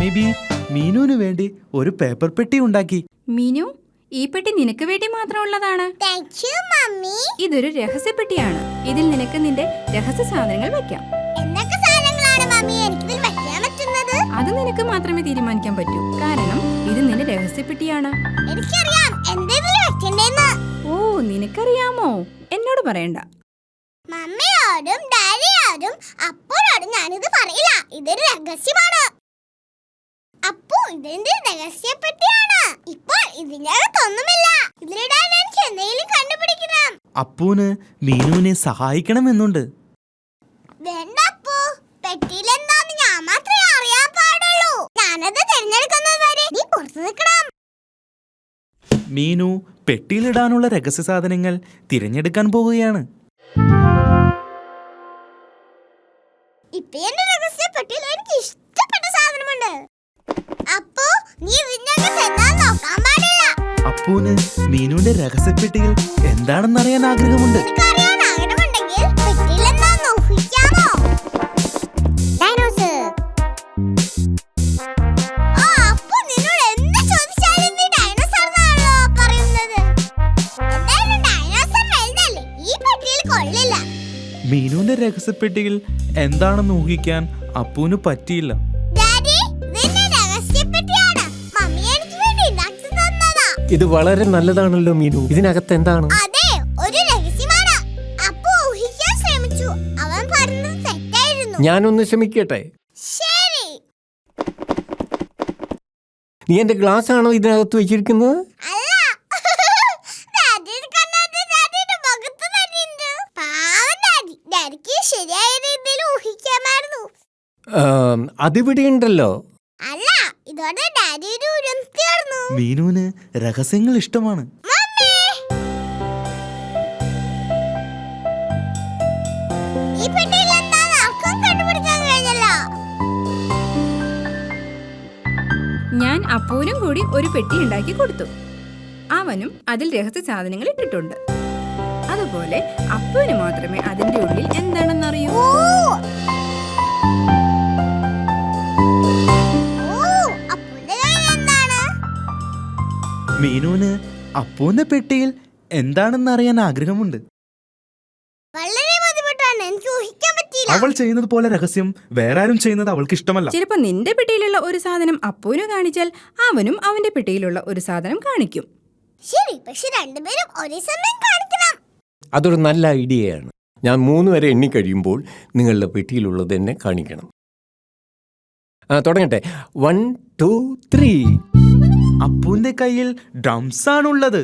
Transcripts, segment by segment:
Mummy B മീനുവിന് വേണ്ടി ഒരു paper പെട്ടി ഉണ്ടാക്കി. മീനു, ഈ പെട്ടി നിനക്ക് വേണ്ടി മാത്രമുള്ളതാണ്. ഇതൊരു രഹസ്യപ്പെട്ടിയാണ്. ഇതിൽ നിനക്ക് നിന്റെ രഹസ്യ സാധനങ്ങൾ വെക്കാം. അത് നിനക്ക് മാത്രമേ തീരുമാനിക്കാൻ പറ്റൂ. കാരണം ഇത് നിന്റെ രഹസ്യപ്പെട്ടിയാണ്. ഓ, നിനക്കറിയാമോ? എന്നോട് പറയണ്ട. മമ്മിയോടും ഡാഡിയോടും അപ്പോഴോടും ഞാനിത് പറയില്ല. ഇതൊരു രഹസ്യമാണ്. അപ്പോ ഇതിന്റെ രഹസ്യപ്പെട്ടിയാണ്. ഇപ്പോൾ ഇതിനകത്തൊന്നുമില്ല. ഇതിലിടാൻ എനിക്ക് എന്തെങ്കിലും കണ്ടുപിടിക്കണം. അപ്പൂന് മീനുവിനെ സഹായിക്കണമെന്നുണ്ട്. വേണ്ട അപ്പു, പെട്ടിയിലെന്താന്ന് ഞാൻ മാത്രമേ അറിയാൻ പാടുള്ളൂ. ഞാനത് തിരഞ്ഞെടുക്കുന്നത് വരെ നീ പുറത്തു നിൽക്കണം. മീനു പെട്ടിയിലിടാനുള്ള രഹസ്യ സാധനങ്ങൾ തിരഞ്ഞെടുക്കാൻ പോവുകയാണ്. ഇപ്പൊ എന്റെ രഹസ്യപ്പെട്ടിയിൽ എനിക്ക് ഇഷ്ടപ്പെട്ട സാധനമുണ്ട്. അപ്പോ നീ ഇതിനകത്ത് എന്താന്ന് നോക്കാൻ പാടില്ല. അപ്പൂന് മീനുവിന്റെ രഹസ്യപ്പെട്ടിയിൽ എന്താണെന്നറിയാൻ ആഗ്രഹമുണ്ട്. അറിയാൻ ആഗ്രഹമുണ്ടെങ്കിൽ പെട്ടിയിൽ എന്താന്ന് ഊഹിക്കാമോ? ഡൈനോസർ. ആ, അപ്പോ നിന്നോട് എന്ത് ചോദിച്ചാലും നീ ഡൈനോസർ എന്നാണല്ലോ പറയുന്നത്. എന്തായാലും ഡൈനോസർ വലുതല്ലേ, ഈ പെട്ടിയിൽ കൊള്ളില്ല. മീനുവിന്റെ രഹസ്യപ്പെട്ടിയിൽ എന്താണെന്ന് ഊഹിക്കാൻ അപ്പൂന് പറ്റിയില്ല. ഇത് വളരെ നല്ലതാണല്ലോ മീനു. ഇതിനകത്ത് എന്താണ്? അതെ, ഒരു രഹസ്യമാണ്. അപ്പോ ഊഹിക്കാൻ ശ്രമിച്ചു. അവൻ പറഞ്ഞത് തെറ്റായിരുന്നു. ഞാനൊന്ന് ശ്രമിക്കട്ടെ. ശരി. നീ എന്റെ ഗ്ലാസ് ആണോ ഇതിനകത്ത് വെച്ചിരിക്കുന്നത്? അല്ല. ഡാഡിയുടെ മുഖത്ത് തന്നെയുണ്ട്. പാവം ഡാഡി. ഡാഡിക്ക് ശരിയായ രീതിയിൽ ഊഹിക്കാമായിരുന്നു. അതിവിടെ ഉണ്ടല്ലോ. അല്ല, ഇതോടെ ഡാഡിയുടെ ഉരം തീർന്നു. മീനുവിന് രഹസ്യങ്ങൾ ഇഷ്ടമാണ്. ഈ പെട്ടിയിൽ എന്താണെന്ന് ആർക്കും കണ്ടുപിടിക്കാൻ കഴിഞ്ഞല്ലോ. ഞാൻ അപ്പൂനും കൂടി ഒരു പെട്ടി ഉണ്ടാക്കി കൊടുത്തു. അവനും അതിൽ രഹസ്യ സാധനങ്ങൾ ഇട്ടിട്ടുണ്ട്. അതുപോലെ അപ്പൂന് മാത്രമേ അതിന്റെ ഉള്ളിൽ എന്താണെന്നറിയൂ. മീനുവിന് അപ്പൂന്റെ പെട്ടിയിൽ എന്താണെന്നറിയാൻ ആഗ്രഹമുണ്ട്. വളരെ ബുദ്ധിമുട്ടാണ്, എനിക്ക് ഊഹിക്കാൻ പറ്റില്ല. അവൾ ചെയ്യുന്നത് പോലെ രഹസ്യം വേറെ ആരും ചെയ്യുന്നത് അവൾക്ക് ഇഷ്ടമല്ല. ചിലപ്പോ നിന്റെ പെട്ടിയിലുള്ള ഒരു സാധനം അപ്പൂന് കാണിച്ചാൽ അവനും അവന്റെ പെട്ടിയിലുള്ള ഒരു സാധനം കാണിക്കും. ശരി, പക്ഷെ രണ്ടുപേരും ഒരേ സമയം കാണിക്കണം. അതൊരു നല്ല ഐഡിയയാണ്. ഞാൻ 3 വരെ എണ്ണി കഴിയുമ്പോൾ നിങ്ങളുടെ പെട്ടിയിലുള്ളത് എന്നെ കാണിക്കണം. തുടങ്ങട്ടെ. 1 2 3. അപ്പൂന്റെ കയ്യിൽ ഡ്രംസ് ആണുള്ളത്.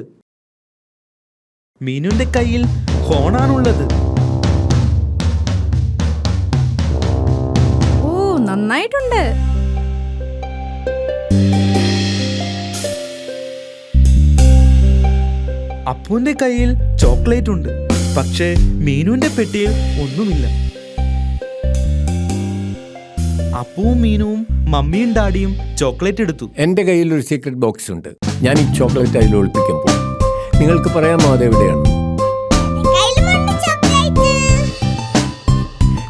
മീനുവിന്റെ കയ്യിൽ ഹോണാണുള്ളത്. ഓ, നന്നായിട്ടുണ്ട്. അപ്പൂന്റെ കയ്യിൽ ചോക്ലേറ്റ് ഉണ്ട്. പക്ഷേ മീനുവിന്റെ പെട്ടിയിൽ ഒന്നുമില്ല. അപ്പുവും മീനുവും മമ്മിയും ഡാഡിയും ചോക്ലേറ്റ് എടുത്തു. എൻ്റെ കയ്യിൽ ഒരു സീക്രട്ട് ബോക്സ് ഉണ്ട്. ഞാൻ ഈ ചോക്ലേറ്റ് അതിൽ ഒളിപ്പിക്കാൻ പോകും. നിങ്ങൾക്ക് പറയാമോ അതെവിടെയാണ്?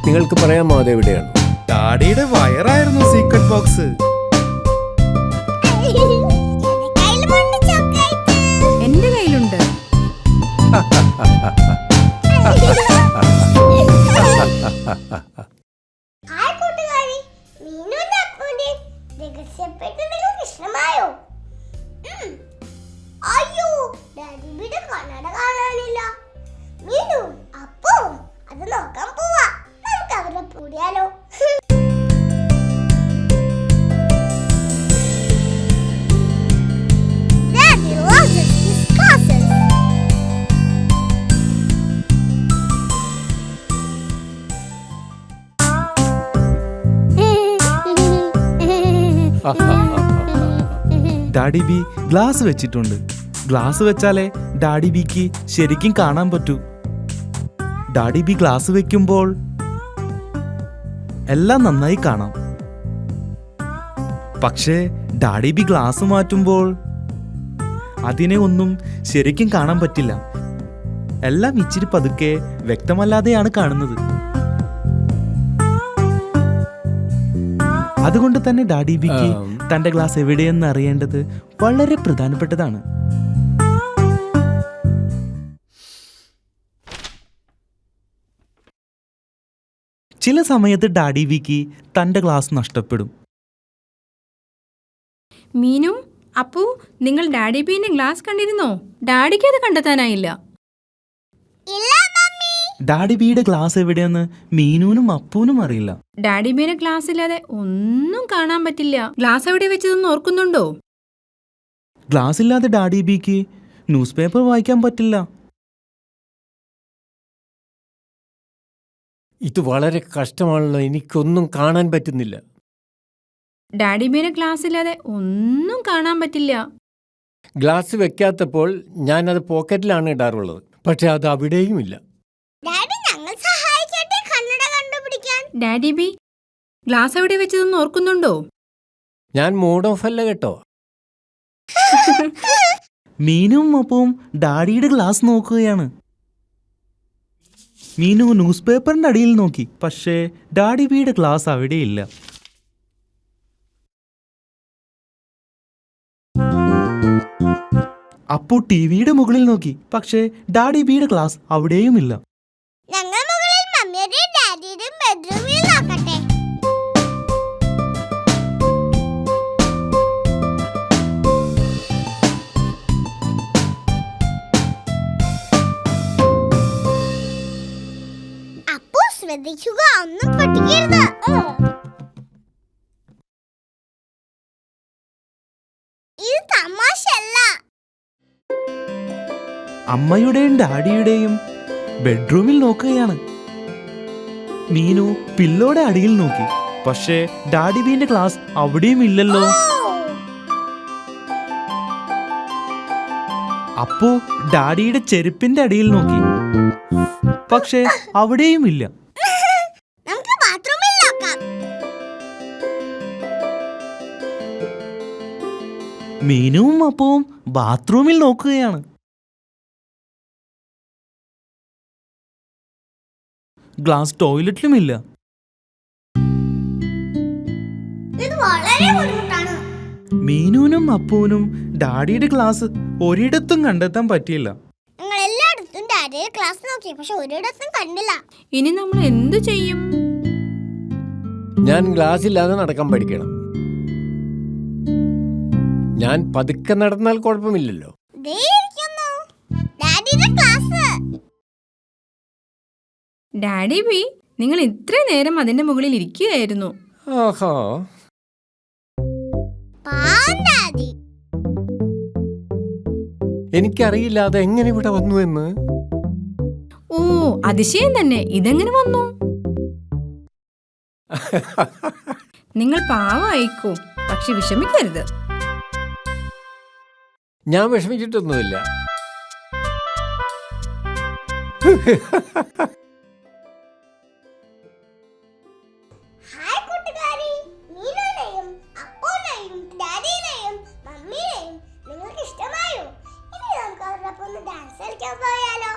നിങ്ങൾക്ക് പറയാമോ അതെവിടെയാണ്? ഡാഡിയുടെ വയറായിരുന്നു സീക്രട്ട് ബോക്സ്. എന്റെ കയ്യിലുണ്ട്. ഇഷ്ടമായോ? അയ്യോ, ഡാഡിയുടെ കണ്ണട കാണാനില്ല. മീനു അപ്പോ അത് നോക്കാൻ പോവാ. നമുക്ക് അവരെ കൂടിയാലോ? Daddy loves his cousins. Daddy B glass വെച്ചിട്ടുണ്ട്. ഗ്ലാസ് വെച്ചാലേ ഡാഡി ബിക്ക് ശരിക്കും കാണാൻ പറ്റൂ. ഡാഡി ബി ഗ്ലാസ് വെക്കുമ്പോൾ എല്ലാം നന്നായി കാണാം. പക്ഷേ ഡാഡി ബി ഗ്ലാസ് മാറ്റുമ്പോൾ അതിനെ ഒന്നും ശരിക്കും കാണാൻ പറ്റില്ല. എല്ലാം ഇച്ചിരി പതുക്കെ വ്യക്തമല്ലാതെയാണ് കാണുന്നത്. അതുകൊണ്ട് തന്നെ ഡാഡി ബിക്ക് തന്റെ ക്ലാസ് എവിടെയെന്ന് അറിയേണ്ടത് വളരെ പ്രധാനപ്പെട്ടതാണ്. ചില സമയത്ത് ഡാഡി ബിക്ക് തന്റെ ക്ലാസ് നഷ്ടപ്പെടും. മീനു, അപ്പു, നിങ്ങൾ ഡാഡി ബീന്റെ ക്ലാസ് കണ്ടിരുന്നോ? ഡാഡിക്ക് അത് കണ്ടെത്താനായില്ല. ഇല്ല മമ്മി. ഡാഡി ബിയുടെ ക്ലാസ് എവിടെയെന്ന് മീനുവിനും അപ്പൂനും അറിയില്ല. ഡാഡി ബീന്റെ ക്ലാസ് ഇല്ലാതെ ഒന്നും കാണാൻ പറ്റില്ല. ക്ലാസ് എവിടെ വെച്ചതെന്ന് ഓർക്കുന്നുണ്ടോ? ക്ലാസ് ഇല്ലാതെ ഡാഡി ബിക്ക് ന്യൂസ് പേപ്പർ വായിക്കാൻ പറ്റില്ല. ഇത് വളരെ കഷ്ടമാണല്ലോ, എനിക്കൊന്നും കാണാൻ പറ്റുന്നില്ല. ഡാഡി ബീന്റെ ക്ലാസ് ഇല്ലാതെ ഒന്നും കാണാൻ പറ്റില്ല. ഗ്ലാസ് വെക്കാത്തപ്പോൾ ഞാനത് പോക്കറ്റിലാണ് ഇടാറുള്ളത്, പക്ഷെ അത് അവിടെയുമില്ല. ഡാഡി ഞങ്ങൾ സഹായിക്കട്ടെ കണ്ണട കണ്ടുപിടിക്കാൻ. ഡാഡി ബി, ഗ്ലാസ് എവിടെ വെച്ചതെന്ന് ഓർക്കുന്നുണ്ടോ? ഞാൻ മൂഡ് ഓഫ് അല്ല കേട്ടോ. മീനുവും അപ്പവും ഡാഡിയുടെ ക്ലാസ് നോക്കുകയാണ്. മീനു ന്യൂസ് പേപ്പറിന്റെ അടിയിൽ നോക്കി, പക്ഷേ ഡാഡി ബിയുടെ ക്ലാസ് അവിടെയില്ല. അപ്പു ടിവിയുടെ മുകളിൽ നോക്കി, പക്ഷേ ഡാഡി ബിയുടെ ക്ലാസ് അവിടെയുമില്ല. ഞങ്ങൾ മുകളിൽ മമ്മിയുടെയും ഡാഡിയുടെയും ബെഡ്റൂമിൽ നോക്കട്ടെ. അപ്പു ശ്രദ്ധിക്കുക, ഒന്നും പൊട്ടിക്കരുത്. ഇത് തമാശല്ല. അമ്മയുടെയും ഡാഡിയുടെയും ബെഡ്റൂമിൽ നോക്കുകയാണ്. മീനു പില്ലോടെ അടിയിൽ നോക്കി, പക്ഷേ ഡാഡി ബീന്റെ ക്ലാസ് അവിടെയും ഇല്ലല്ലോ. അപ്പു ഡാഡിയുടെ ചെരുപ്പിന്റെ അടിയിൽ നോക്കി, പക്ഷേ അവിടെയും ഇല്ല. നമുക്ക് ബാത്റൂമിൽ നോക്കാം. മീനുവും അപ്പവും ബാത്റൂമിൽ നോക്കുകയാണ്. ഗ്ലാസ് ടോയ്ലറ്റിലുമില്ല. ഇത് വളരെ ബുദ്ധിമുട്ടാണ്. മീനുവിനും അപ്പുവിനും ഡാഡിയുടെ ക്ലാസ് ഒരിടത്തും കണ്ടെത്താൻ പറ്റിയില്ല. ഞങ്ങൾ എല്ലായിടത്തും ഡാഡിയുടെ ക്ലാസ് നോക്കി, പക്ഷെ ഒരിടത്തും കണ്ടില്ല. ഇനി നമ്മൾ എന്തു ചെയ്യും? ഞാൻ ഗ്ലാസ് ഇല്ലാതെ നടക്കാൻ പഠിക്കണം. ഞാൻ പതുക്കെ നടന്നാൽ കുഴപ്പമില്ലല്ലോ. ദേ ഇരിക്കുന്നു ഡാഡിയുടെ ക്ലാസ്. ഡാഡി ബി, നിങ്ങൾ ഇത്രയും നേരം അതിന്റെ മുകളിൽ ഇരിക്കുകയായിരുന്നു. ആഹാ, പാവം ഡാഡി. എനിക്കറിയില്ല അത് എങ്ങനെ ഇവിടെ വന്നു എന്ന്. ഓ, അതിശയം തന്നെ. ഇതെങ്ങനെ വന്നു? നിങ്ങൾ പാവമായിക്കോ, പക്ഷെ വിഷമിക്കരുത്. ഞാൻ വിഷമിച്ചിട്ടൊന്നുമില്ല. ഹായ് കൂട്ടുകാരി, മീനുവിനെയും അപ്പുവിനെയും ഡാഡിയെയും മമ്മിയെയും നിങ്ങൾക്ക് ഇഷ്ടമായോ? ഇനി നമുക്ക് അവരോടൊപ്പം ഒന്ന് ഡാൻസ് കളിക്കാൻ പോയാലോ?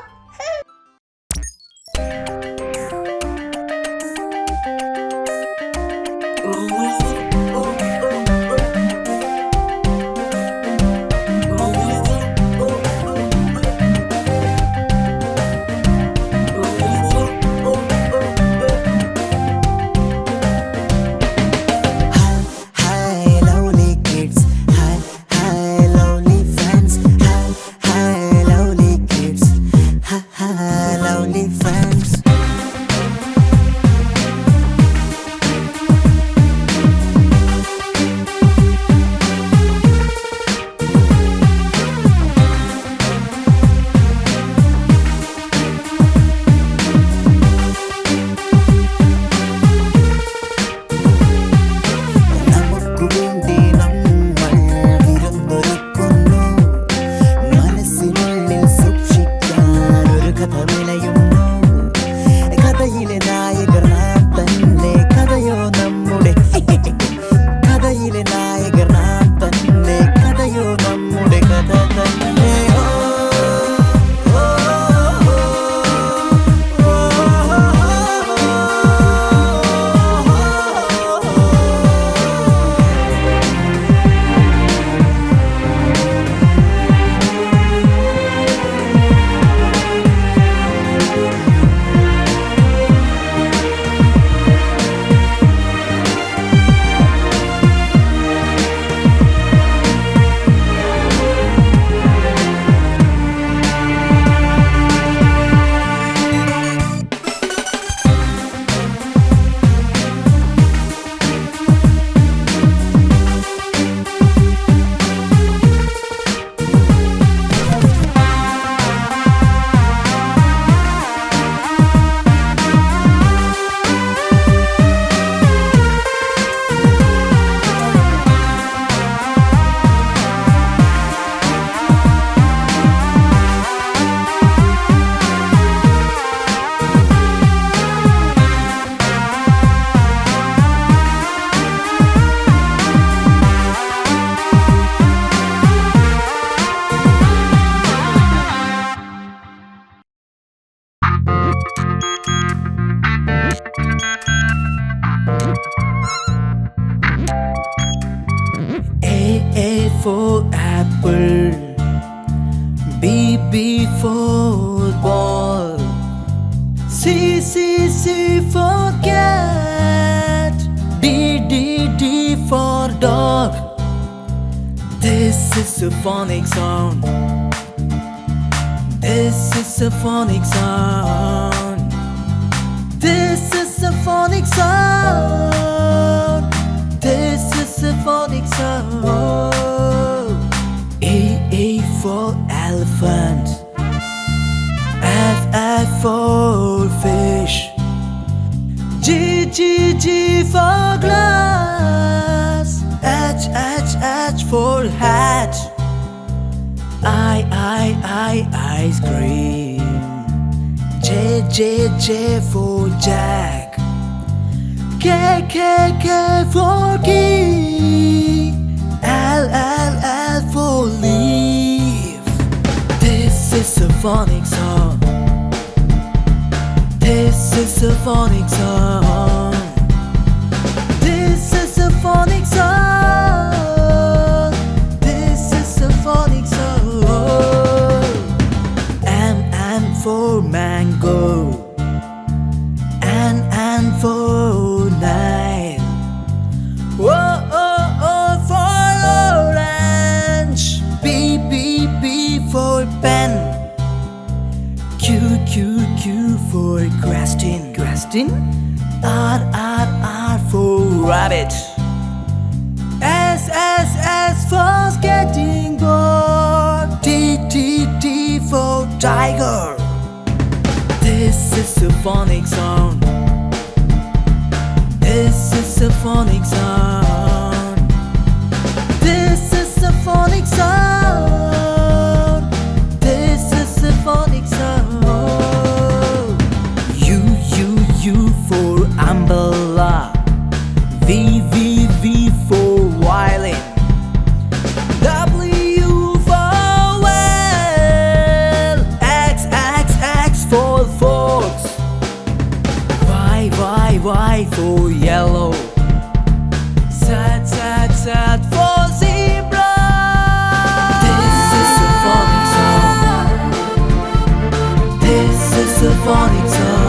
ball. C, C, C for cat. D, D, D for dog. This is a phonic sound. This is a phonic sound. This is a phonic sound. This is a phonic sound. A for elephant. F for fish. G, G, G for glass. H for hat. I ice cream. J, J for Jack. K for key. L for leaf. This is a phonic sound. This is a phonic sound. This is a phonic sound. This is a phonic sound. M for mango. N for Nile. O for orange. B for pen. Q for Grastin. R for rabbit. S for skating board. T for tiger. This is a phonic sound. This is a phonic sound. This is a phonic sound. This is a phonic sound. U for umbrella. V for violin. W for whale. X for fox. Y for yellow. Z for zebra. This is a phonic sound. This is a phonic sound.